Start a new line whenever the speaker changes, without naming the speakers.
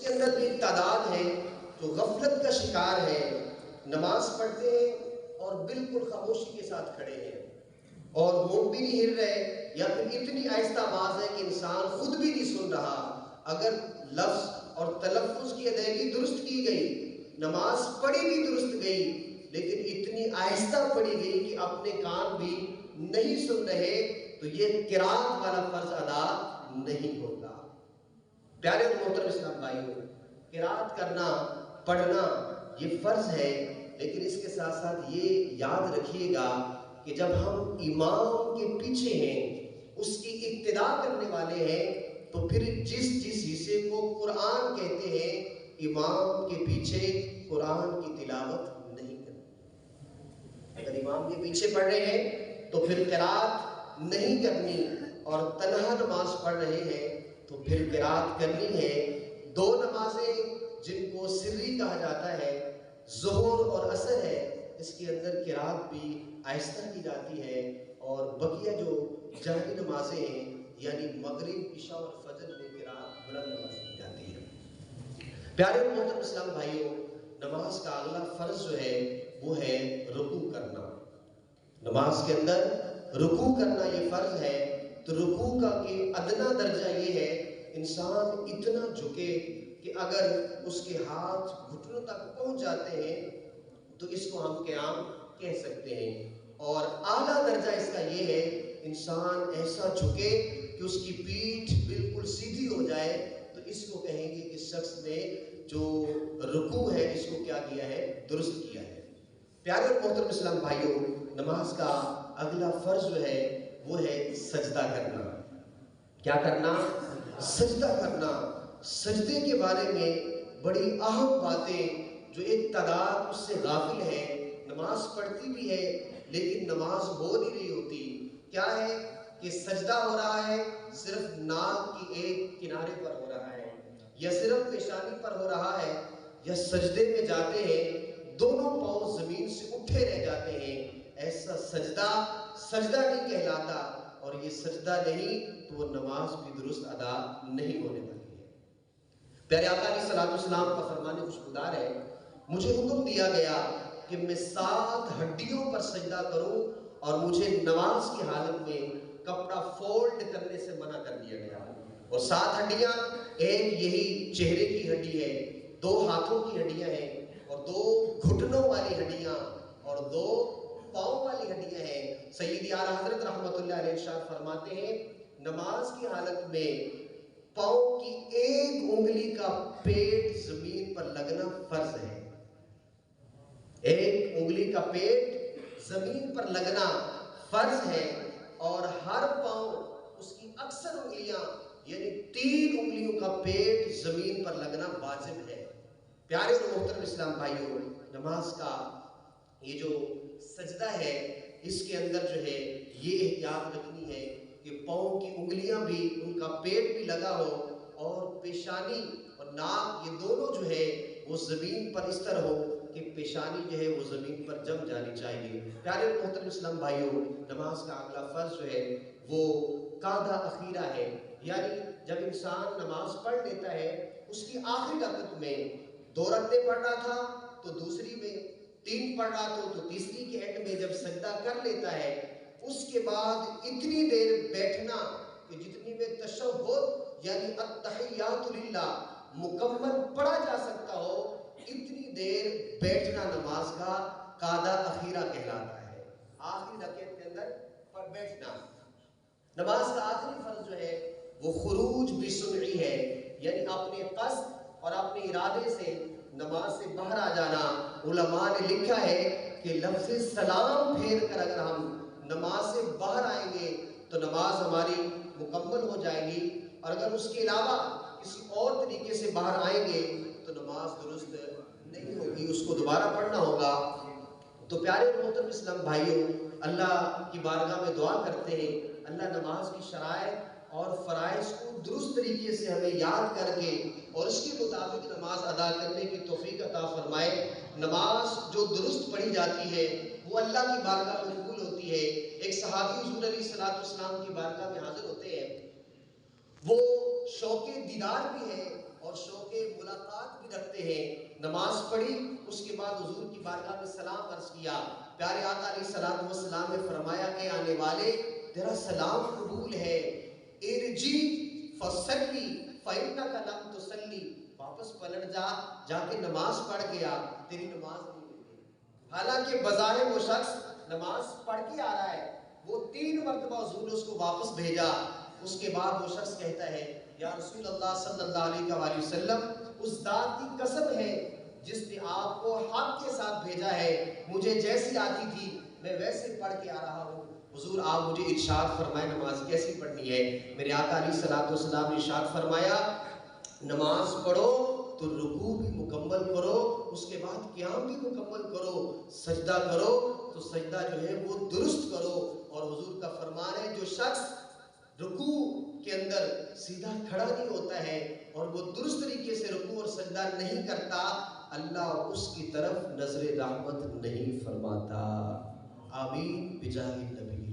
کے اندر بھی ایک تعداد ہے جو غفلت کا شکار ہے، نماز پڑھتے ہیں اور بالکل خاموشی کے ساتھ کھڑے ہیں اور منہ بھی نہیں ہل رہے، یا پھر اتنی آہستہ آواز ہے کہ انسان خود بھی نہیں سن رہا۔ اگر لفظ اور تلفظ کی ادائیگی درست کی گئی، نماز پڑھی بھی درست گئی، لیکن اتنی آہستہ پڑھی گئی کہ اپنے کان بھی نہیں سن رہے، تو یہ قرات والا فرض ادا نہیں ہوگا۔ پیارے اور محترم اسلام بھائیوں، قرات کرنا، پڑھنا یہ فرض ہے، لیکن اس کے ساتھ ساتھ یہ یاد رکھیے گا کہ جب ہم امام کے پیچھے ہیں، اس کی ابتدا کرنے والے ہیں، تو پھر جس حصے کو قرآن کہتے ہیں، امام کے پیچھے قرآن کی تلاوت نہیں کرنی۔ اگر امام کے پیچھے پڑھ رہے ہیں تو پھر قرات نہیں کرنی، اور تنہا نماز پڑھ رہے ہیں تو پھر قرات کرنی ہے۔ دو نمازیں جن کو سری کہا جاتا ہے، ظہر اور عصر ہے، اس کے اندر قرات بھی آہستہ کی جاتی ہے، اور بقیہ جو جہری نمازیں ہیں یعنی مغرب، عشاء اور فجر میں قرات بلند نماز کی جاتی ہے۔ پیارے اور محترم اسلام بھائیوں، نماز کا اگلا فرض جو ہے وہ ہے رکوع کرنا۔ نماز کے اندر رکوع کرنا یہ فرض ہے، تو رکوع کا کہ ادنا درجہ یہ ہے انسان اتنا جھکے کہ اگر اس کے ہاتھ گھٹنوں تک پہنچ جاتے ہیں تو اس کو ہم قیام کہہ سکتے ہیں، اور اعلیٰ درجہ اس کا یہ ہے انسان ایسا جھکے کہ اس کی پیٹھ بالکل سیدھی ہو جائے، تو اس کو کہیں گے کہ شخص نے جو رکوع ہے اس کو کیا کیا ہے، درست کیا ہے۔ پیارے اور محترم اسلام بھائیوں، نماز کا اگلا فرض جو ہے وہ ہے سجدہ کرنا۔ کیا کرنا؟ سجدہ کرنا۔ سجدے کے بارے میں بڑی اہم باتیں جو ایک تعداد اس سے غافل ہے، نماز پڑھتی بھی ہے لیکن نماز ہو نہیں رہی ہوتی۔ کیا ہے کہ سجدہ ہو رہا ہے صرف ناک کی ایک کنارے پر ہو رہا ہے، یا صرف پیشانی پر ہو رہا ہے، یا سجدے میں جاتے ہیں دونوں پاؤں زمین سے اٹھے رہ جاتے ہیں۔ ایسا سجدہ سجدہ نہیں کہلاتا، اور یہ سجدہ نہیں تو وہ نماز بھی درست ادا نہیں ہونے والی ہے۔ پیارے آقا علیہ الصلوۃ والسلام کا فرمان خوشگوار ہے، مجھے حکم دیا گیا کہ میں 7 ہڈیوں پر سجدہ کروں، اور مجھے نماز کی حالت میں کپڑا فولڈ کرنے سے منع کر دیا گیا۔ اور 7 ہڈیاں، ایک یہی چہرے کی ہڈی ہے، 2 ہاتھوں کی ہڈیاں ہیں، اور 2 گھٹنوں والی ہڈیاں، اور 2 پاؤں والی ہڈیاں ہیں۔ سیدی اعلیٰ حضرت رحمۃ اللہ علیہ ارشاد فرماتے ہیں، نماز کی حالت میں پاؤں کی ایک انگلی کا پیٹ زمین پر لگنا فرض ہے۔ ایک انگلی کا پیٹ زمین پر لگنا فرض ہے، اور ہر پاؤں اس کی اکثر انگلیاں یعنی 3 انگلیوں کا پیٹ زمین پر لگنا واجب ہے۔ پیارے اور محترم اسلام بھائیوں، نماز کا یہ جو سجدہ ہے اس کے اندر جو ہے یہ احتیاط رکھنی ہے کہ پاؤں کی انگلیاں بھی، ان کا پیٹ بھی لگا ہو، اور پیشانی اور ناک یہ دونوں جو ہے وہ زمین پر اس طرح ہو کہ پیشانی جو ہے وہ زمین پر جم جانی چاہیے۔ پیارے اور محترم اسلام بھائیوں، نماز کا اگلا فرض جو ہے وہ قاعدہ اخیرہ ہے، یعنی جب انسان نماز پڑھ لیتا ہے اس کی آخری رکعت میں 2 رکعتیں پڑھ رہا تھا تو دوسری میں 3 پڑھ رہا تھا تو تیسری کے اینڈ میں جب سجدہ کر لیتا ہے، اس کے بعد اتنی دیر بیٹھنا کہ جتنی میں تشہد یعنی التحیات للہ مکمل پڑھا جا سکتا ہو، اتنی دیر بیٹھنا نماز کا قاعدہ اخیرہ کہلاتا ہے۔ آخری رکعت کے اندر بیٹھنا۔ نماز کا آخری فرض جو ہے وہ خروج بسمعی ہے، یعنی اپنے قصد اور اپنے ارادے سے نماز سے باہر آ جانا۔ علماء نے لکھا ہے کہ لفظ سلام پھیر کر اگر ہم نماز سے باہر آئیں گے تو نماز ہماری مکمل ہو جائے گی، اور اگر اس کے علاوہ کسی اور طریقے سے باہر آئیں گے تو نماز درست نہیں ہوگی، اس کو دوبارہ پڑھنا ہوگا۔ تو پیارے اور محترم اسلام بھائیوں، اللہ کی بارگاہ میں دعا کرتے ہیں اللہ نماز کی شرائط اور فرائض کو درست طریقے سے ہمیں یاد کر کے اور اس کے مطابق نماز ادا کرنے کی توفیق عطا فرمائے۔ نماز جو درست پڑھی جاتی ہے وہ اللہ کی بارگاہ میں قبول ہوتی ہے۔ ایک صحابی حضور علیہ الصلوۃ والسلام کی بارگاہ میں حاضر ہوتے ہیں، وہ شوق دیدار بھی ہے اور شوق ملاقات بھی رکھتے ہیں۔ نماز پڑھی، اس کے بعد حضور کی بارگاہ میں سلام عرض کیا۔ پیارے آقا علیہ الصلوۃ والسلام نے فرمایا کہ آنے والے تیرا سلام قبول ہے، ارجی فصلی فإنک لم تصلی، واپس پلٹ جا، جا کے نماز پڑھ گیا، تیری نماز نہیں ہوئی۔ حالانکہ بظاہر وہ شخص نماز پڑھ کے آ رہا ہے، وہ 3 مرتبہ حضور نے اس کو واپس بھیجا۔ اس کے بعد وہ شخص کہتا ہے یا رسول اللہ صلی اللہ علیہ وآلہ وسلم، اس ذات کی قسم ہے جس نے آپ کو حق کے ساتھ بھیجا ہے، مجھے جیسی آتی تھی میں ویسے پڑھ کے آ رہا ہوں۔ حضور آپ مجھے ارشاد فرمائے نماز کیسی پڑھنی ہے۔ میرے آقا علیہ الصلوۃ والسلام نے ارشاد فرمایا نماز پڑھو تو رکوع بھی مکمل کرو، اس کے بعد قیام بھی مکمل کرو، سجدہ کرو تو سجدہ جو ہے وہ درست کرو۔ اور حضور کا فرمان ہے جو شخص رکوع کے اندر سیدھا کھڑا نہیں ہوتا ہے اور وہ درست طریقے سے رکوع اور سجدہ نہیں کرتا، اللہ اس کی طرف نظر رحمت نہیں فرماتا۔ آمین بجاہ نبی۔